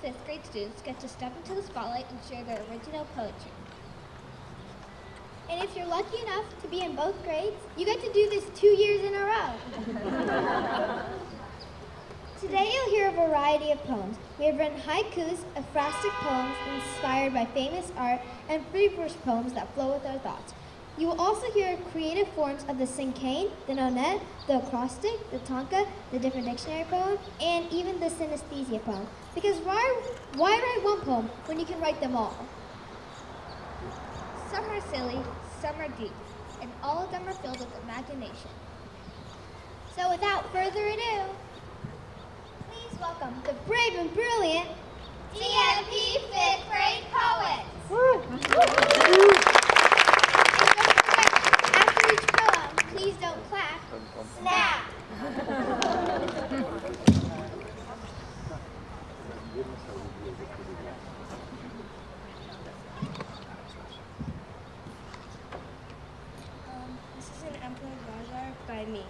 Fifth grade students get to step into the spotlight and share their original poetry. And if you're lucky enough to be in both grades, you get to do this 2 years in a row. Today you'll hear a variety of poems. We have written haikus, ekphrastic poems inspired by famous art, and free verse poems that flow with our thoughts. You will also hear creative forms of the cinquain, the nonet, the acrostic, the tonka, the different dictionary poem, and even the synesthesia poem. Because why write one poem when you can write them all? Some are silly, some are deep, and all of them are filled with imagination. So without further ado, please welcome the brave and brilliant DMP 5th grade poets. After each poem, please don't clap, snap. This is an Emperor Bazaar by me.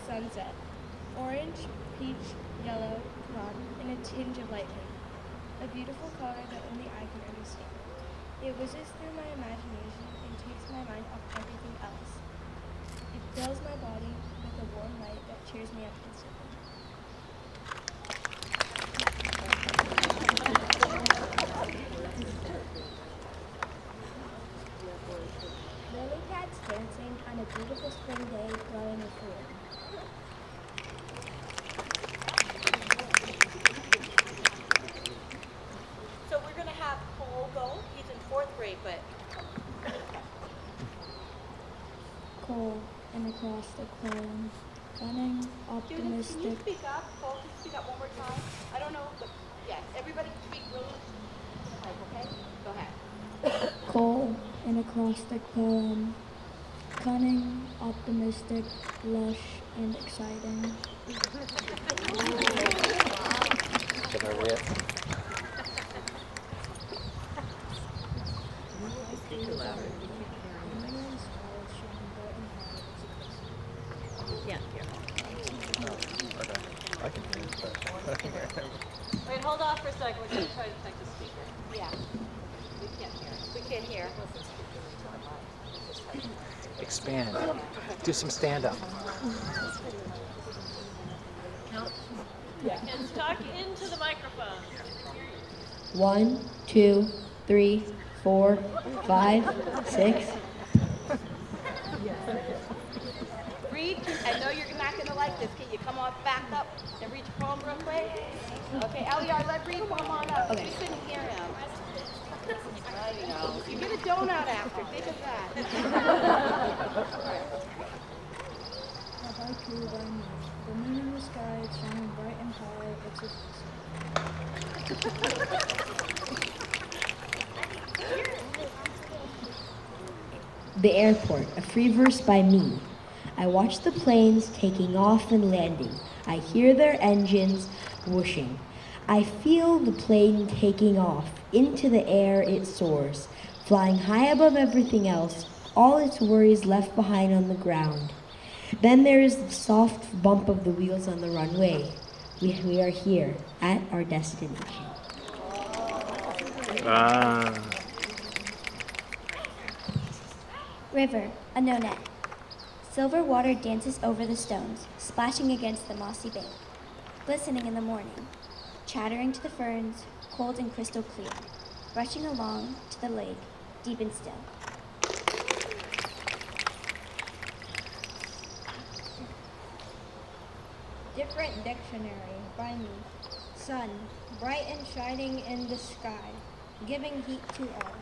Sunset. Orange, peach, yellow, cloud, and a tinge of lightning. A beautiful color that only I can understand. It whizzes through my imagination and takes my mind off everything else. It fills my body with a warm light that cheers me up instantly. Lily pads dancing on a beautiful spring day glowing with freedom. So we're going to have Cole go. He's in 4th grade, but Coal and across the poem. Cunning, students, can you optimistic. speak up? Cole, can you speak up one more time? I don't know, but yes, everybody speak really like, okay? Go ahead. Coal, an acrostic poem. Cunning, optimistic, lush, and exciting. Can I read? Can't hear. Okay. I can hear it, but Wait, hold off for a second. We're going to try to connect the speaker. Yeah. We can't hear. We can't hear. expand. Do some stand up. And talk into the microphone. 1, 2, 3, 4, 5, 6. Read. I know you're not going to like this. Can you come on back up and read your poem real quick? Okay, Eliar, let Reed come on up. Okay. We couldn't hear him. I know. You get a donut after. Think of that. Haiku by me. The moon in the sky, it's shining bright and high. The Airport, a free verse by me. I watch the planes taking off and landing. I hear their engines whooshing. I feel the plane taking off. Into the air it soars, flying high above everything else, all its worries left behind on the ground. Then there is the soft bump of the wheels on the runway. We are here at our destination. River, a nonet. Silver water dances over the stones, splashing against the mossy bank. Glistening in the morning, chattering to the ferns, cold and crystal clear. Rushing along to the lake, deep and still. Different dictionary by me. Sun, bright and shining in the sky, giving heat to all.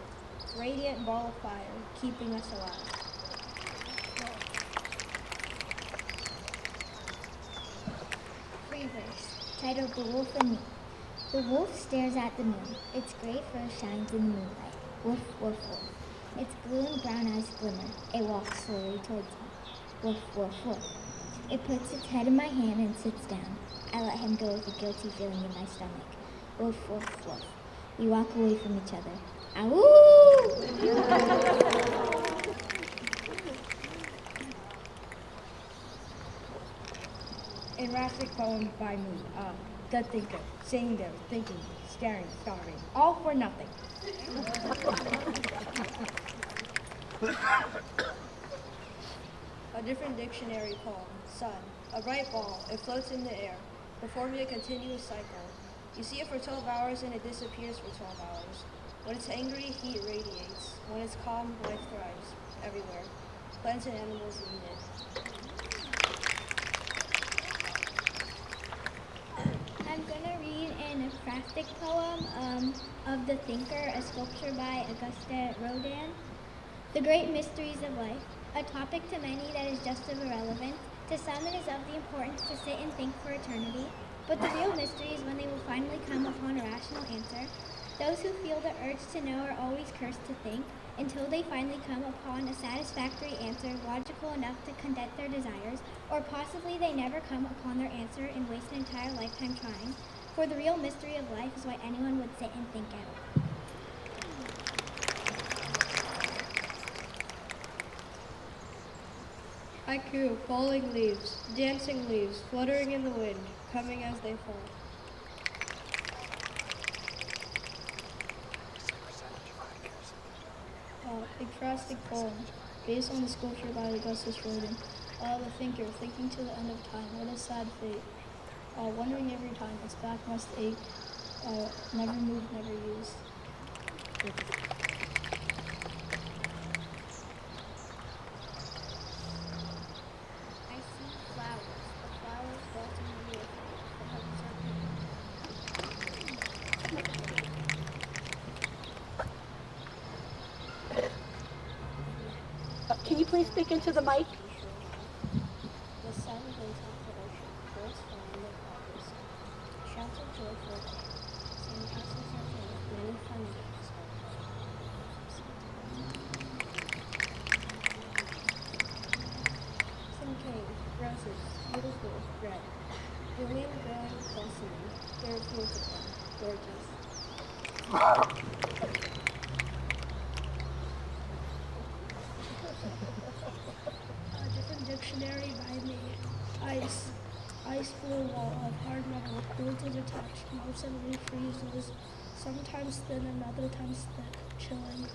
Radiant ball of fire, keeping us alive. Free verse, titled The Wolf and Me. The wolf stares at the moon. Its gray fur shines in the moonlight. Woof, woof, woof. Its blue and brown eyes glimmer. It walks slowly towards me. Woof, woof, woof. It puts its head in my hand and sits down. I let him go with a guilty feeling in my stomach. Woof, woof, woof. We walk away from each other. Ow! Erratic poem by me. the thinker, sitting there, thinking, staring, starving, all for nothing. A different dictionary poem. Sun. A bright ball. It floats in the air, performing a continuous cycle. You see it for 12 hours and it disappears for 12 hours. When it's angry, heat radiates. When it's calm, life thrives. Everywhere. Plants and animals need it. I'm going to read an ekphrastic poem of The Thinker, a sculpture by Auguste Rodin. The Great Mysteries of Life, a topic to many that is just of irrelevance. To some it is of the importance to sit and think for eternity. But the real mystery is when they will finally come upon a rational answer. Those who feel the urge to know are always cursed to think, until they finally come upon a satisfactory answer logical enough to content their desires, or possibly they never come upon their answer and waste an entire lifetime trying. For the real mystery of life is why anyone would sit and think out. Haiku. Falling leaves. Dancing leaves. Fluttering in the wind. Coming as they fall. Ekphrastic poem, based on the sculpture by Augustus Rodin. The thinker, thinking to the end of time, what a sad fate. Wondering every time, its back must ache, never moved, never used. I see flowers, the flowers vaulting beautifully, the heavens are blue. Can you please speak into the mic? The sun goes off the ocean, birds fly in their feathers. Shouts of joy fill the air. Sandcastles are full, many fun games. Some cave, roses, beautiful, red. Blooming, growing, blossoming. There are fields of them, gorgeous. A different dictionary by me. Ice. Ice blue wall of hard metal, cooled to the touch. Most suddenly freezes. Sometimes thin and other times thick. Chilling.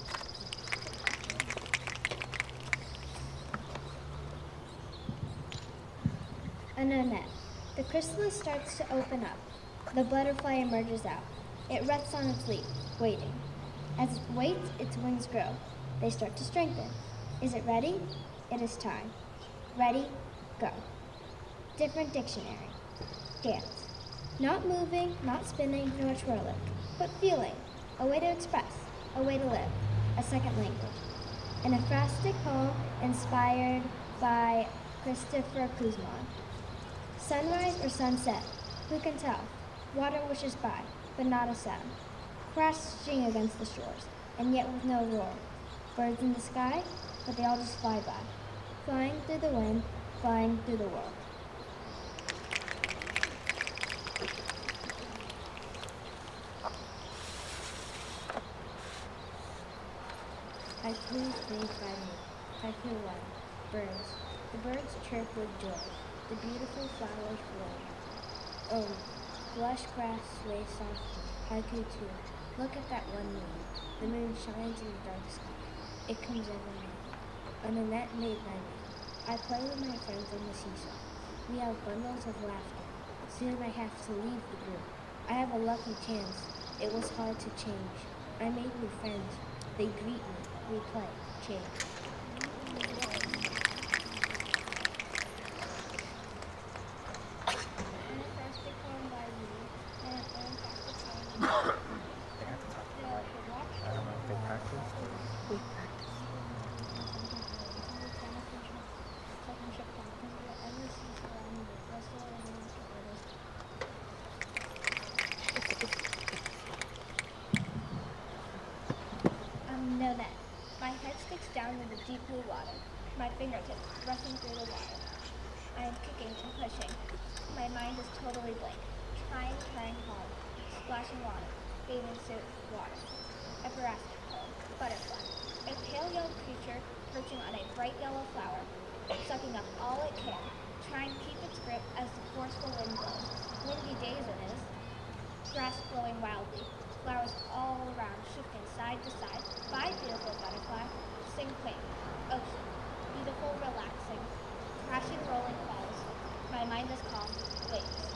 A nanette. The chrysalis starts to open up. The butterfly emerges out. It rests on its leaf, waiting. As it waits, its wings grow. They start to strengthen. Is it ready? It is time. Ready? Go. Different dictionary. Dance. Not moving, not spinning, nor twirling, but feeling. A way to express. A way to live. A second language. An ekphrastic poem inspired by Christopher Kuzman. Sunrise or sunset? Who can tell? Water wishes by, but not a sound. Crashing against the shores, and yet with no roar. Birds in the sky, but they all just fly by. Flying through the wind, flying through the world. Haikus made by me. Haiku 1. Birds. The birds chirp with joy. The beautiful flowers blow. Lush grass sways softly. Haiku 2. Look at that one moon. The moon shines in the dark sky. It comes every night. A nanette made by me. I play with my friends on the seesaw. We have bundles of laughter. Soon I have to leave the group. I have a lucky chance. It was hard to change. I made new friends. They greet me. We play. Change. An ekphrastic poem by me, and an ekphrastic poem. They have to talk to like, I don't know if they practice or... Know that. My head sticks down in the deep blue water, my fingertips rushing through the water. I am kicking and pushing. My mind is totally blank. Trying hard. Splashing water. Bathing suit, water. Ekphrastic poem. Butterfly. A pale yellow creature perching on a bright yellow flower, sucking up all it can, trying to keep its grip as the forceful wind blows. Windy days it is. Grass flowing wildly. Flowers all around, shifting side to side. By beautiful butterfly, sing quaint. Ocean, beautiful, relaxing. Crashing, rolling falls. My mind is calm. Waves.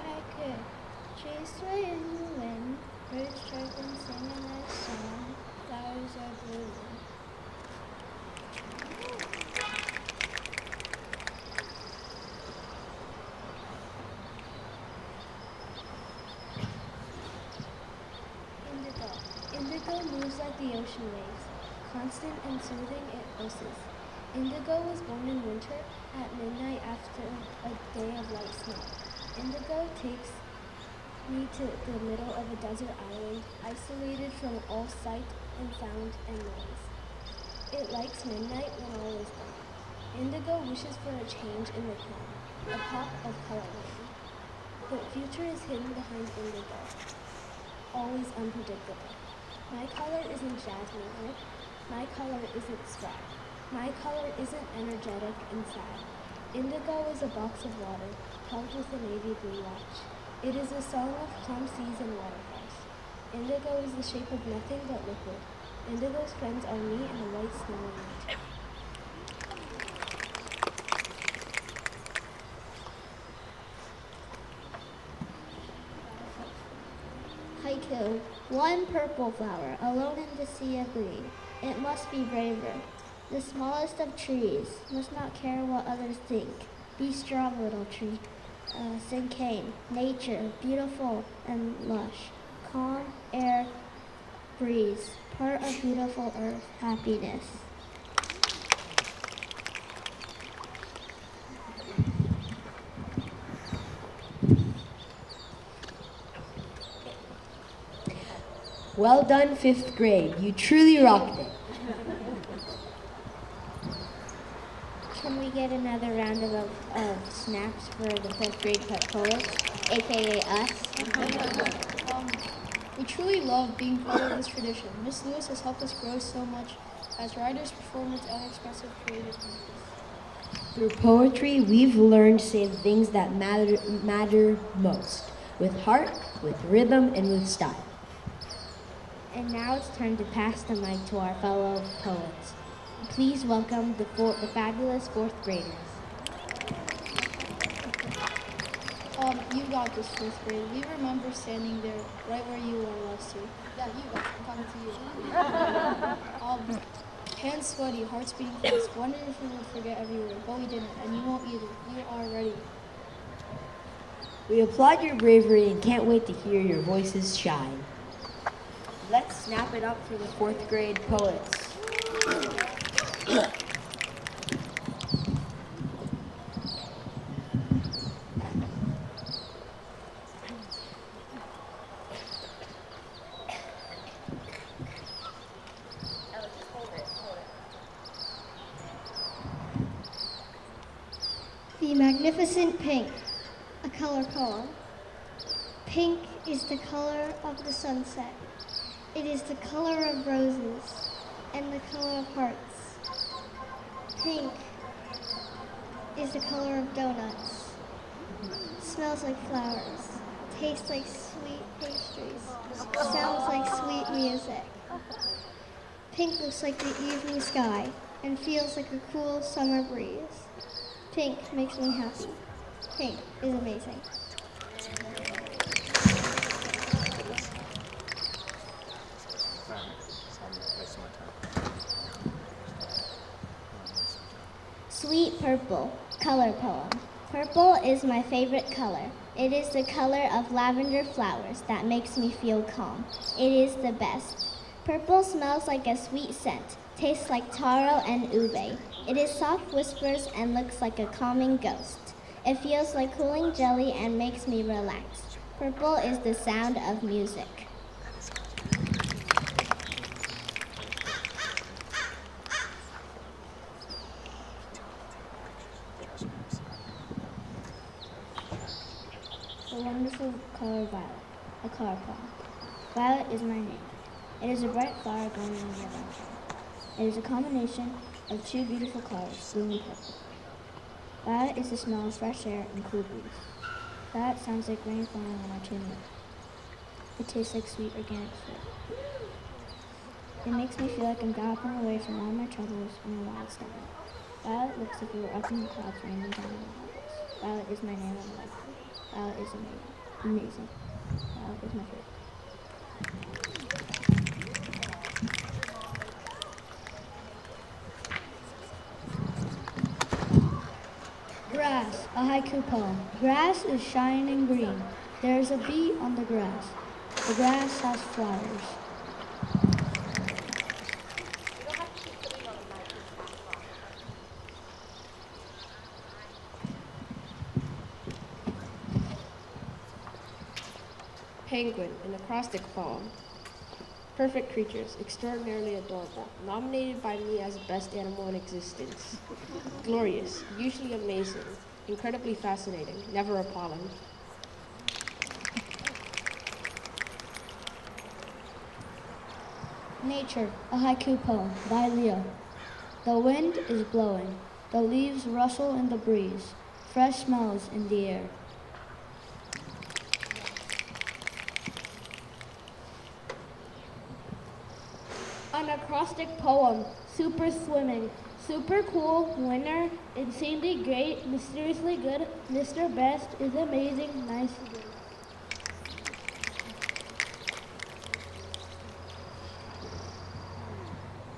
Haiku. Trees sway in the wind, birds chirp and sing a nice song, flowers are blooming. Indigo. Indigo moves like the ocean waves. Constant and soothing, it pulses. Indigo was born in winter at midnight after a day of light snow. Indigo takes me to the middle of a desert island, isolated from all sight and sound and noise. It likes midnight when all is dark. Indigo wishes for a change in the calm, a pop of color. The future is hidden behind indigo, always unpredictable. My color isn't jasmine red. My color isn't sky. My color isn't energetic and sad. Indigo is a box of water, held with a navy blue watch. It is a song of calm seas and waterfalls. Indigo is the shape of nothing but liquid. Indigo's friends are me and a white snowy night. Haiku. One purple flower, alone in the sea of green. It must be braver. The smallest of trees must not care what others think. Be strong, little tree. Sing cane. Nature, beautiful and lush. Calm air, breeze. Part of beautiful earth, happiness. Well done, 5th grade. You truly rocked it. Can we get another round of snaps for the 4th grade poets, aka us? We truly love being part of this tradition. Miss Lewis has helped us grow so much as writers, performers, and expressive creative thinkers. Through poetry, we've learned to say the things that matter most, with heart, with rhythm, and with style. And now it's time to pass the mic to our fellow poets. Please welcome the fabulous 4th graders. You got this, 4th grade. We remember standing there right where you were last year. Yeah, you guys. I'm talking to you. Hands sweaty, hearts beating fast. Wondered if we would forget every word, but we didn't, and you won't either. You are ready. We applaud your bravery and can't wait to hear your voices shine. Let's snap it up for the 4th grade poets. The Magnificent Pink, a color poem. Pink is the color of the sunset. It is the color of roses and the color of hearts. Pink is the color of donuts. Smells like flowers. Tastes like sweet pastries. Sounds like sweet music. Pink looks like the evening sky and feels like a cool summer breeze. Pink makes me happy. Pink is amazing. Sweet Purple, color poem. Purple is my favorite color. It is the color of lavender flowers that makes me feel calm. It is the best. Purple smells like a sweet scent, tastes like taro and ube. It is soft whispers and looks like a calming ghost. It feels like cooling jelly and makes me relax. Purple is the sound of music. The wonderful color violet, a color poem. Violet is my name. It is a bright flower growing in your backyard. It is a combination of two beautiful colors, blue and purple. Violet is the smell of fresh air and cool breeze. Violet sounds like rain falling on our chimney. It tastes like sweet organic fruit. It makes me feel like I'm galloping away from all my troubles in a wild sky. Violet looks like we were up in the clouds raining down on us. Violet is my name of life. Violet is amazing. Violet is my favorite. Grass, a haiku poem. Grass is shining green. There is a bee on the grass. The grass has flowers. Penguin, an acrostic poem. Perfect creatures, extraordinarily adorable, nominated by me as best animal in existence. Glorious, usually amazing, incredibly fascinating, never appalling. Nature, a haiku poem by Leo. The wind is blowing. The leaves rustle in the breeze. Fresh smells in the air. An acrostic poem, super swimming, super cool, winner, insanely great, mysteriously good, Mr. Best is amazing, nice.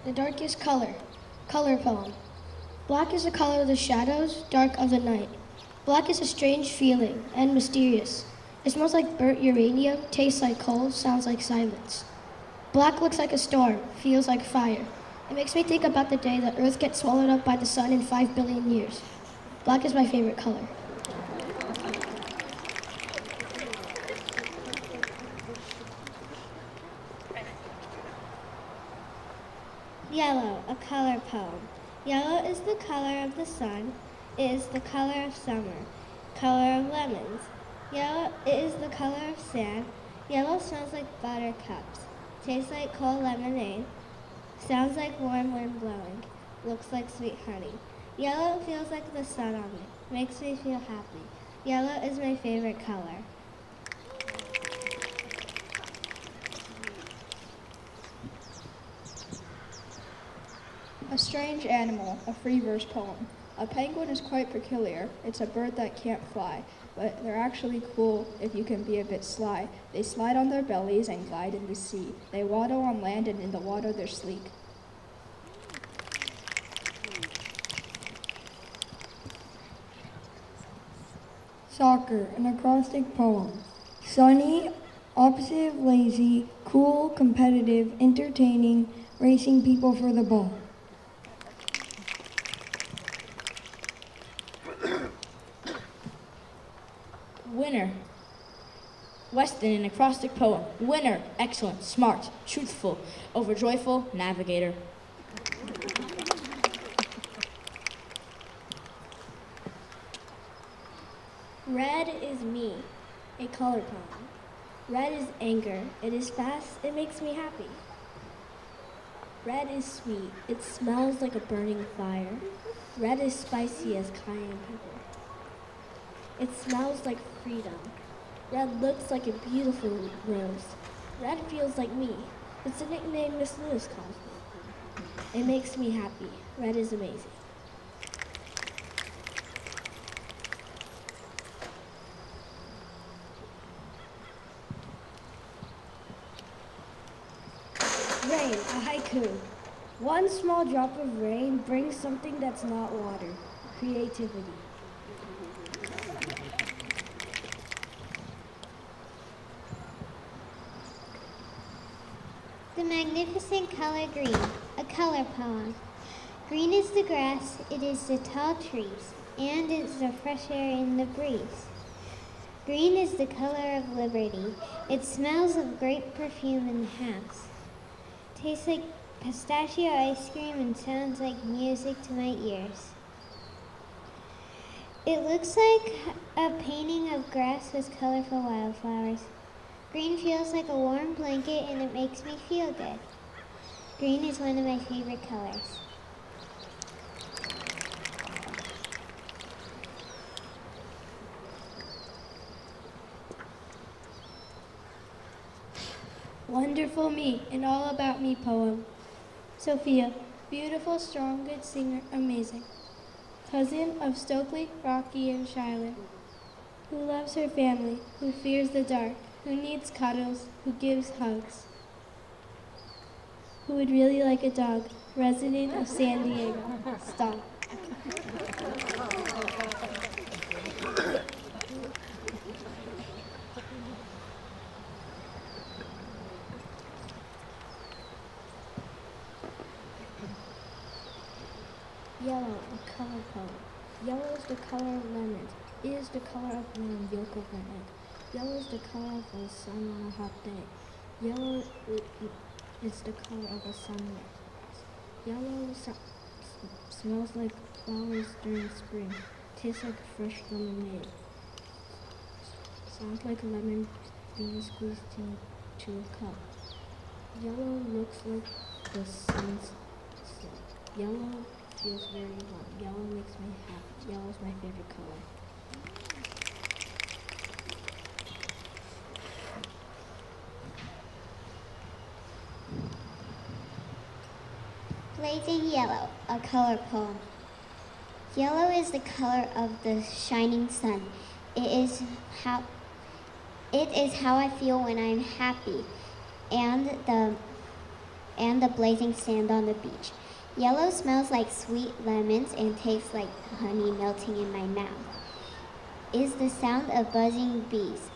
The darkest color, color poem. Black is the color of the shadows, dark of the night. Black is a strange feeling and mysterious. It smells like burnt uranium, tastes like coal, sounds like silence. Black looks like a storm, feels like fire. It makes me think about the day the earth gets swallowed up by the sun in 5 billion years. Black is my favorite color. Yellow, a color poem. Yellow is the color of the sun. It is the color of summer. Color of lemons. Yellow is the color of sand. Yellow smells like buttercups. Tastes like cold lemonade. Sounds like warm wind blowing. Looks like sweet honey. Yellow feels like the sun on me. Makes me feel happy. Yellow is my favorite color. A strange animal, a free verse poem. A penguin is quite peculiar. It's a bird that can't fly, but they're actually cool if you can be a bit sly. They slide on their bellies and glide in the sea. They waddle on land, and in the water they're sleek. Soccer, an acrostic poem. Sunny, opposite of lazy, cool, competitive, entertaining, racing people for the ball. Winner. Weston, an acrostic poem. Winner, excellent, smart, truthful, overjoyful, navigator. Red is me, a color poem. Red is anger. It is fast. It makes me happy. Red is sweet. It smells like a burning fire. Red is spicy as cayenne pepper. It smells like freedom. Red looks like a beautiful rose. Red feels like me. It's a nickname Miss Lewis calls me. It makes me happy. Red is amazing. Rain, a haiku. One small drop of rain brings something that's not water. Creativity. The magnificent color green, a color poem. Green is the grass, it is the tall trees, and it's the fresh air in the breeze. Green is the color of liberty. It smells of great perfume in the house. Tastes like pistachio ice cream and sounds like music to my ears. It looks like a painting of grass with colorful wildflowers. Green feels like a warm blanket and it makes me feel good. Green is one of my favorite colors. Wonderful Me, an all about me poem. Sophia, beautiful, strong, good singer, amazing. Cousin of Stokely, Rocky, and Shiloh, who loves her family, who fears the dark, who needs cuddles, who gives hugs, who would really like a dog, resident of San Diego. Stop. Yellow, a color poem. Yellow is the color of lemons. It is the color of lemon yolk over an egg. Yellow is the color of the sun on a hot day. Yellow is the color of a sunrise. Yellow smells like flowers during spring. Tastes like fresh lemonade. Sounds like a lemon being squeezed into a cup. Yellow looks like the sun's slope. Yellow feels very warm. Yellow makes me happy. Yellow is my favorite color. Blazing Yellow, a color poem. Yellow is the color of the shining sun. It is how I feel when I'm happy, and the blazing sand on the beach. Yellow smells like sweet lemons and tastes like honey melting in my mouth. Is the sound of buzzing bees.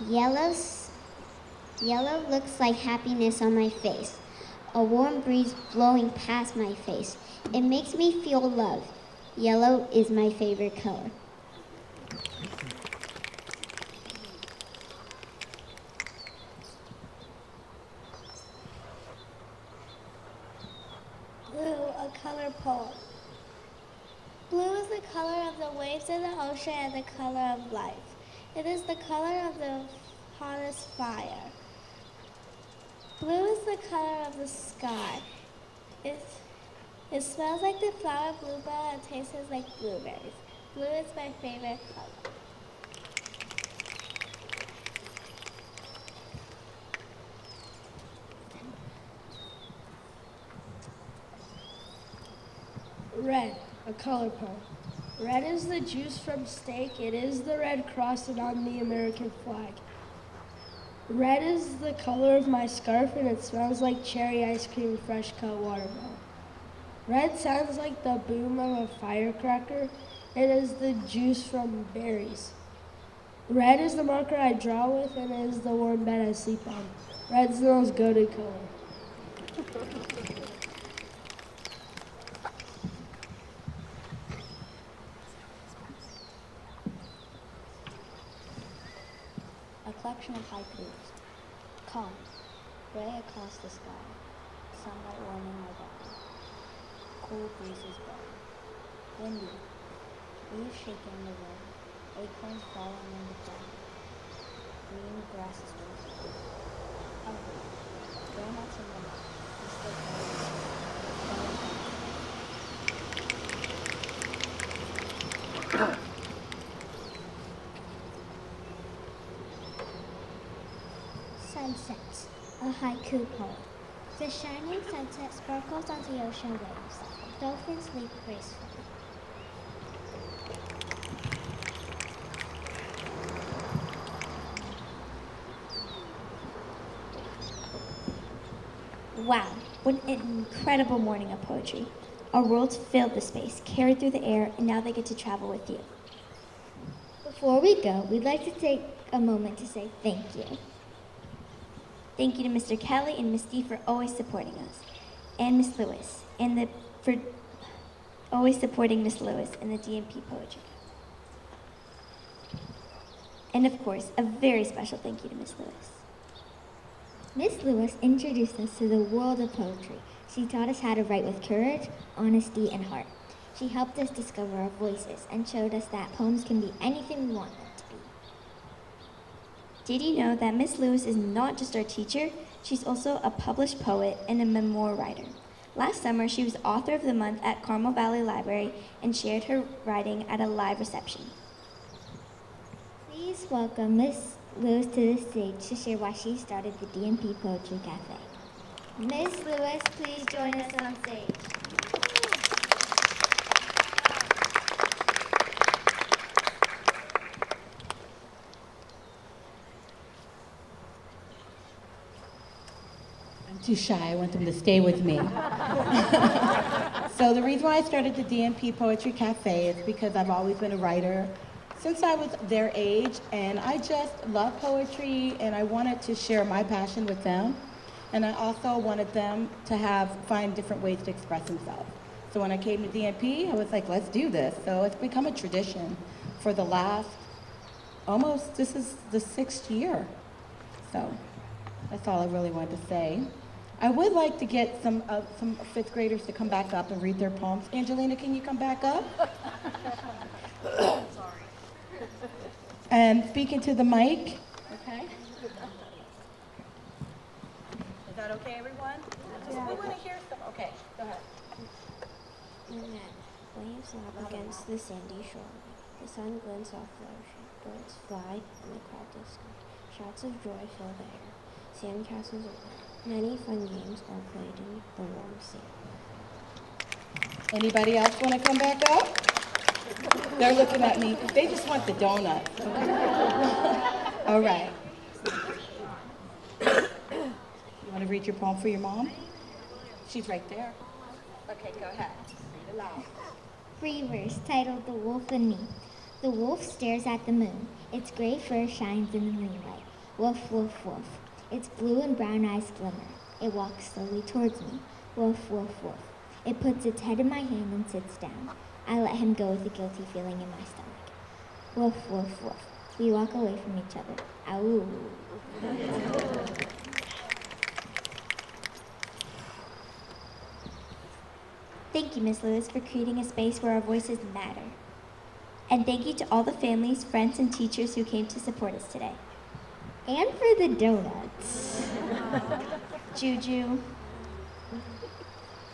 Yellow looks like happiness on my face. A warm breeze blowing past my face. It makes me feel love. Yellow is my favorite color. Blue, a color poem. Blue is the color of the waves of the ocean and the color of life. It is the color of the hottest fire. Blue is the color of the sky. It smells like the flower bluebell and tastes like blueberries. Blue is my favorite color. Red, a color poem. Red is the juice from steak. It is the red cross on the American flag. Red is the color of my scarf and it smells like cherry ice cream, fresh cut watermelon. Red sounds like the boom of a firecracker. It is the juice from berries. Red is the marker I draw with and it is the warm bed I sleep on. Red's the most goated color. A collection of haikus. Calm, gray across the sky, sunlight warming my body. Cool breezes blow. Windy, leaves shaking in the wind, acorns falling in the ground. Green grass is waving. Hungry, donuts in the mouth, and still Sunsets, a haiku poem. The shining sunset sparkles on the ocean waves. Dolphins leap gracefully. Wow, what an incredible morning of poetry. Our worlds filled the space, carried through the air, and now they get to travel with you. Before we go, we'd like to take a moment to say thank you. Thank you to Mr. Kelly and Miss Dee for always supporting us, and Miss Lewis, for always supporting Miss Lewis in the DMP poetry. And of course, a very special thank you to Miss Lewis. Miss Lewis introduced us to the world of poetry. She taught us how to write with courage, honesty, and heart. She helped us discover our voices and showed us that poems can be anything we want them to be. Did you know that Miss Lewis is not just our teacher, she's also a published poet and a memoir writer. Last summer, she was Author of the Month at Carmel Valley Library and shared her writing at a live reception. Please welcome Miss Lewis to the stage to share why she started the DMP Poetry Cafe. Miss Lewis, please join us on stage. I'm too shy. I want them to stay with me. So the reason why I started the DMP Poetry Cafe is because I've always been a writer since I was their age, and I just love poetry, and I wanted to share my passion with them. And I also wanted them to find different ways to express themselves. So when I came to DMP, I was like, let's do this. So it's become a tradition for the last, this is the 6th year. So that's all I really wanted to say. I would like to get some 5th graders to come back up and read their poems. Angelina, can you come back up? Sorry. And speak into the mic, okay? Is that okay, everyone? Yeah. We want to hear some. Okay, go ahead. Waves lap against the sandy shore. The sun glints off the ocean. Birds fly in the cloudless sky. Shouts of joy fill the air. Sandcastles open. Many fun games are played in the warm sea. Anybody else want to come back up? They're looking at me. They just want the donut. All right. You want to read your poem for your mom? She's right there. Okay, go ahead. Read aloud. Free verse titled The Wolf and Me. The wolf stares at the moon. Its gray fur shines in the moonlight. Woof, woof, woof. Its blue and brown eyes glimmer. It walks slowly towards me. Woof, woof, woof. It puts its head in my hand and sits down. I let him go with a guilty feeling in my stomach. Woof, woof, woof. We walk away from each other. Ow. Thank you, Ms. Lewis, for creating a space where our voices matter. And thank you to all the families, friends, and teachers who came to support us today. And for the donuts. Juju,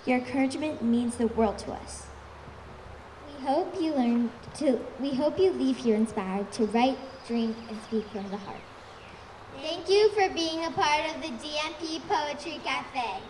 your encouragement means the world to us. We hope you leave here inspired to write, dream, and speak from the heart. Thank you for being a part of the DMP Poetry Cafe.